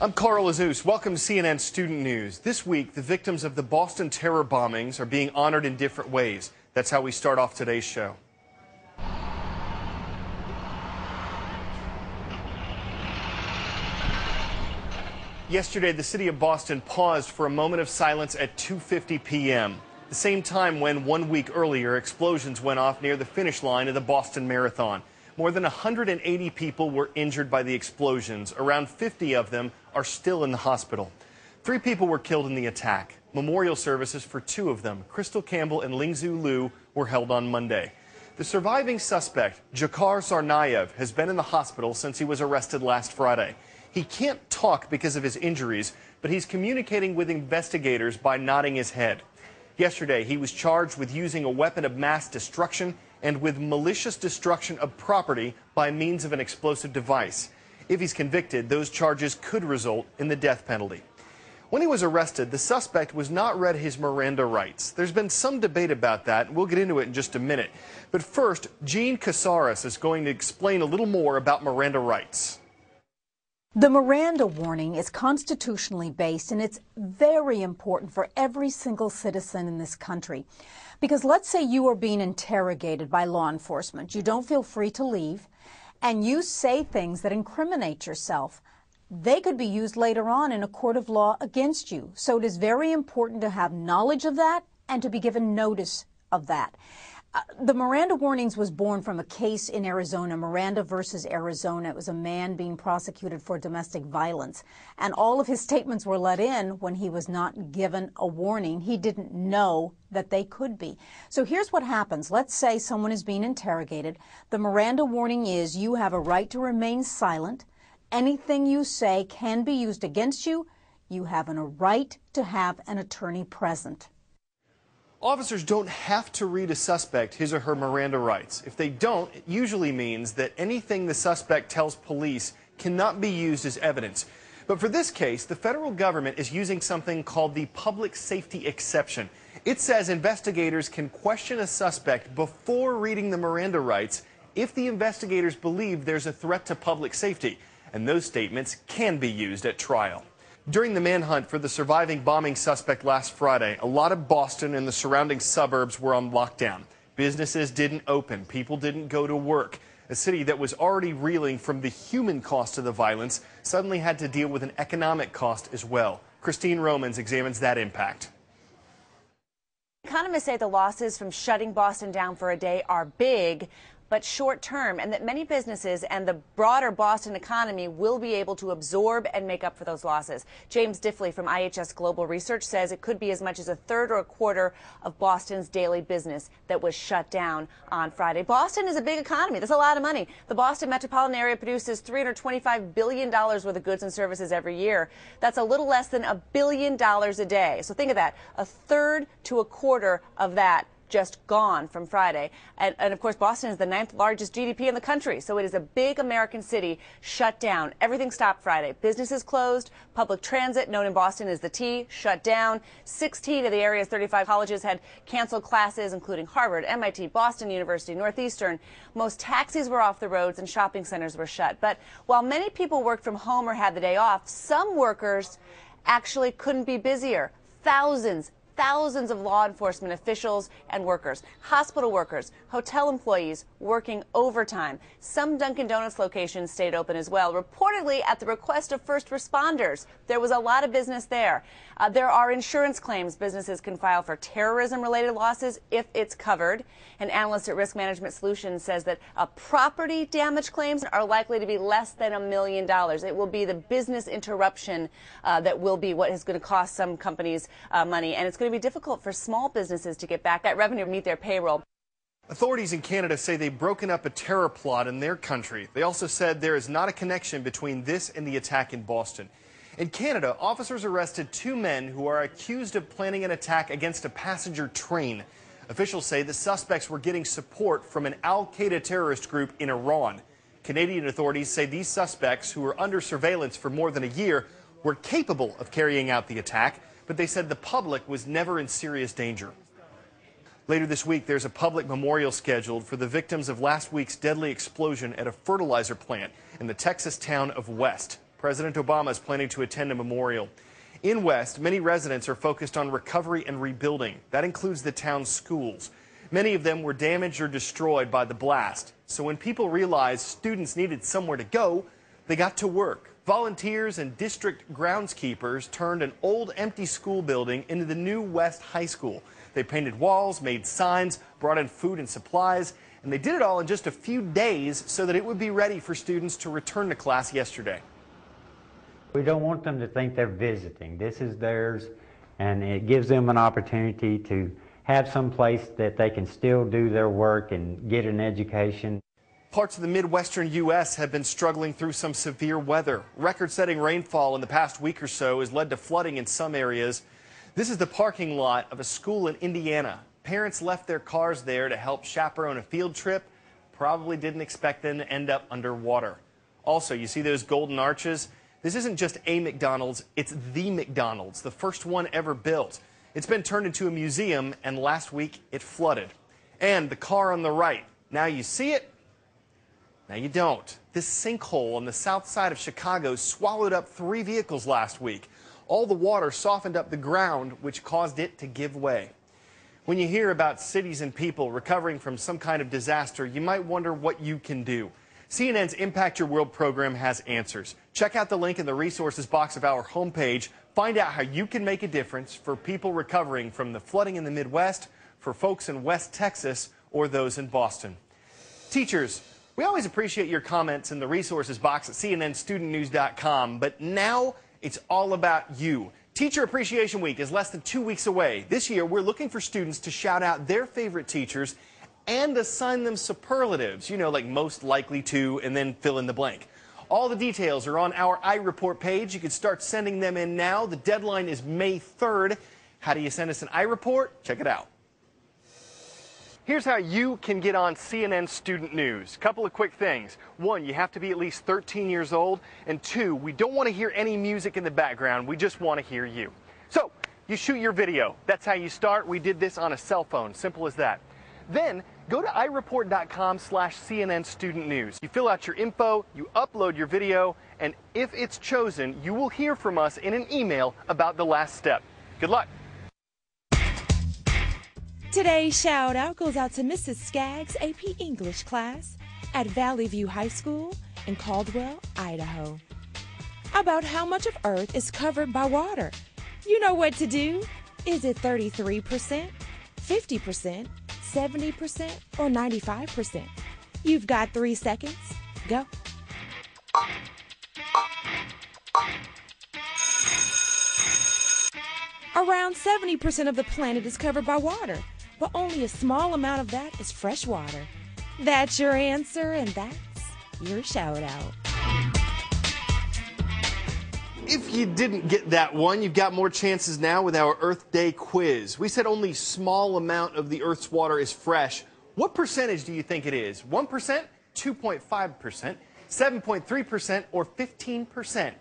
I'm Carl Azus. Welcome to CNN Student News. This week, the victims of the Boston terror bombings are being honored in different ways. That's how we start off today's show. Yesterday, the city of Boston paused for a moment of silence at 2:50 p.m., the same time when 1 week earlier explosions went off near the finish line of the Boston Marathon. More than 180 people were injured by the explosions. Around 50 of them are still in the hospital. 3 people were killed in the attack. Memorial services for 2 of them, Crystal Campbell and Lingzhu Liu, were held on Monday. The surviving suspect, Jakar Tsarnaev, has been in the hospital since he was arrested last Friday. He can't talk because of his injuries, but he's communicating with investigators by nodding his head. Yesterday, he was charged with using a weapon of mass destruction and with malicious destruction of property by means of an explosive device. If he's convicted, those charges could result in the death penalty. When he was arrested, the suspect was not read his Miranda rights. There's been some debate about that. We'll get into it in just a minute. But first, Jean Casares is going to explain a little more about Miranda rights. The Miranda Warning is constitutionally based, and it's very important for every single citizen in this country. Because let's say you are being interrogated by law enforcement. You don't feel free to leave, and you say things that incriminate yourself. They could be used later on in a court of law against you. So it is very important to have knowledge of that and to be given notice of that. The Miranda Warnings was born from a case in Arizona, Miranda versus Arizona. It was a man being prosecuted for domestic violence, and all of his statements were let in when he was not given a warning. He didn't know that they could be. So here's what happens. Let's say someone is being interrogated. The Miranda Warning is you have a right to remain silent. Anything you say can be used against you. You have a right to have an attorney present. Officers don't have to read a suspect his or her Miranda rights. If they don't, it usually means that anything the suspect tells police cannot be used as evidence. But for this case, the federal government is using something called the public safety exception. It says investigators can question a suspect before reading the Miranda rights if the investigators believe there's a threat to public safety, and those statements can be used at trial. During the manhunt for the surviving bombing suspect last Friday, a lot of Boston and the surrounding suburbs were on lockdown. Businesses didn't open. People didn't go to work. A city that was already reeling from the human cost of the violence suddenly had to deal with an economic cost as well. Christine Romans examines that impact. Economists say the losses from shutting Boston down for a day are big, but short-term, and that many businesses and the broader Boston economy will be able to absorb and make up for those losses. James Diffley from IHS Global Research says it could be as much as a third or a quarter of Boston's daily business that was shut down on Friday. Boston is a big economy. That's a lot of money. The Boston metropolitan area produces $325 billion worth of goods and services every year. That's a little less than $1 billion a day. So think of that, a third to a quarter of that just gone from Friday. And of course, Boston is the 9th largest GDP in the country, so it is a big American city shut down. Everything stopped Friday. Businesses closed. Public transit, known in Boston as the T, shut down. 16 of the area's 35 colleges had canceled classes, including Harvard, MIT, Boston University, Northeastern. Most taxis were off the roads and shopping centers were shut. But while many people worked from home or had the day off, some workers actually couldn't be busier. Thousands of law enforcement officials and workers, hospital workers, hotel employees working overtime. Some Dunkin' Donuts locations stayed open as well, reportedly at the request of first responders. There was a lot of business there. There are insurance claims businesses can file for terrorism-related losses if it's covered. An analyst at Risk Management Solutions says that property damage claims are likely to be less than $1 million. It will be the business interruption that will be what is going to cost some companies money, and it's going to be difficult for small businesses to get back that revenue to meet their payroll. Authorities in Canada say they've broken up a terror plot in their country. They also said there is not a connection between this and the attack in Boston. In Canada, officers arrested 2 men who are accused of planning an attack against a passenger train. Officials say the suspects were getting support from an al-Qaeda terrorist group in Iran. Canadian authorities say these suspects, who were under surveillance for more than a year, were capable of carrying out the attack, but they said the public was never in serious danger. Later this week, there's a public memorial scheduled for the victims of last week's deadly explosion at a fertilizer plant in the Texas town of West. President Obama is planning to attend a memorial. In West, many residents are focused on recovery and rebuilding. That includes the town's schools. Many of them were damaged or destroyed by the blast. So when people realized students needed somewhere to go, they got to work. Volunteers and district groundskeepers turned an old empty school building into the new West High School. They painted walls, made signs, brought in food and supplies, and they did it all in just a few days so that it would be ready for students to return to class yesterday. We don't want them to think they're visiting. This is theirs, and it gives them an opportunity to have some place that they can still do their work and get an education. Parts of the Midwestern U.S. have been struggling through some severe weather. Record-setting rainfall in the past week or so has led to flooding in some areas. This is the parking lot of a school in Indiana. Parents left their cars there to help chaperone a field trip. Probably didn't expect them to end up underwater. Also, you see those golden arches? This isn't just a McDonald's, it's the McDonald's, the first one ever built. It's been turned into a museum, and last week it flooded. And the car on the right, now you see it, now you don't. This sinkhole on the south side of Chicago swallowed up 3 vehicles last week. All the water softened up the ground, which caused it to give way. When you hear about cities and people recovering from some kind of disaster, you might wonder what you can do. CNN's Impact Your World program has answers. Check out the link in the resources box of our homepage. Find out how you can make a difference for people recovering from the flooding in the Midwest, for folks in West Texas, or those in Boston. Teachers, we always appreciate your comments in the resources box at cnnstudentnews.com, but now it's all about you. Teacher Appreciation Week is less than 2 weeks away. This year, we're looking for students to shout out their favorite teachers and assign them superlatives, you know, like most likely to, and then fill in the blank. All the details are on our iReport page. You can start sending them in now. The deadline is May 3rd. How do you send us an iReport? Check it out. Here's how you can get on CNN Student News. Couple of quick things. 1, you have to be at least 13 years old. And 2, we don't want to hear any music in the background. We just want to hear you. So, you shoot your video. That's how you start. We did this on a cell phone. Simple as that. Then, go to ireport.com/CNN Student News. You fill out your info, you upload your video, and if it's chosen, you will hear from us in an email about the last step. Good luck. Today's shout out goes out to Mrs. Skaggs' AP English class at Valley View High School in Caldwell, Idaho. About how much of Earth is covered by water? You know what to do. Is it 33%, 50%, 70%, or 95%? You've got 3 seconds. Go. Around 70% of the planet is covered by water, but only a small amount of that is fresh water. That's your answer, and that's your shout out. If you didn't get that one, you've got more chances now with our Earth Day quiz. We said only small amount of the Earth's water is fresh. What percentage do you think it is? 1%, 2.5%, 7.3%, or 15%?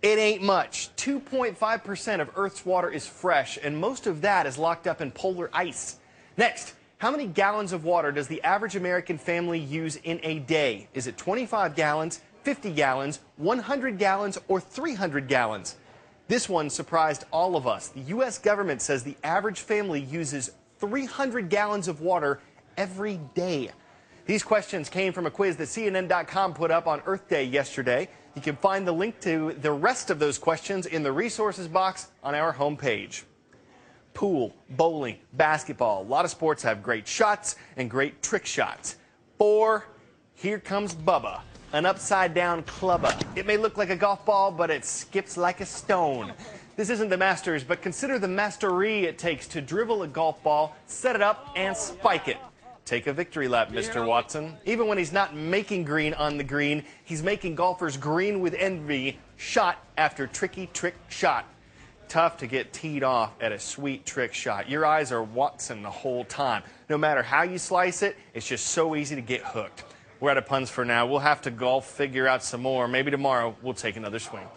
It ain't much. 2.5% of Earth's water is fresh, and most of that is locked up in polar ice. Next, how many gallons of water does the average American family use in a day? Is it 25 gallons, 50 gallons, 100 gallons, or 300 gallons? This one surprised all of us. The U.S. government says the average family uses 300 gallons of water every day. These questions came from a quiz that CNN.com put up on Earth Day yesterday. You can find the link to the rest of those questions in the resources box on our homepage. Pool, bowling, basketball, a lot of sports have great shots and great trick shots. 4, here comes Bubba, an upside-down clubber. It may look like a golf ball, but it skips like a stone. This isn't the Masters, but consider the mastery it takes to dribble a golf ball, set it up, and spike it. Take a victory lap, Mr. Watson. Even when he's not making green on the green, he's making golfers green with envy, shot after tricky trick shot. Tough to get teed off at a sweet trick shot. Your eyes are Watson the whole time. No matter how you slice it, it's just so easy to get hooked. We're out of puns for now. We'll have to golf, figure out some more. Maybe tomorrow we'll take another swing.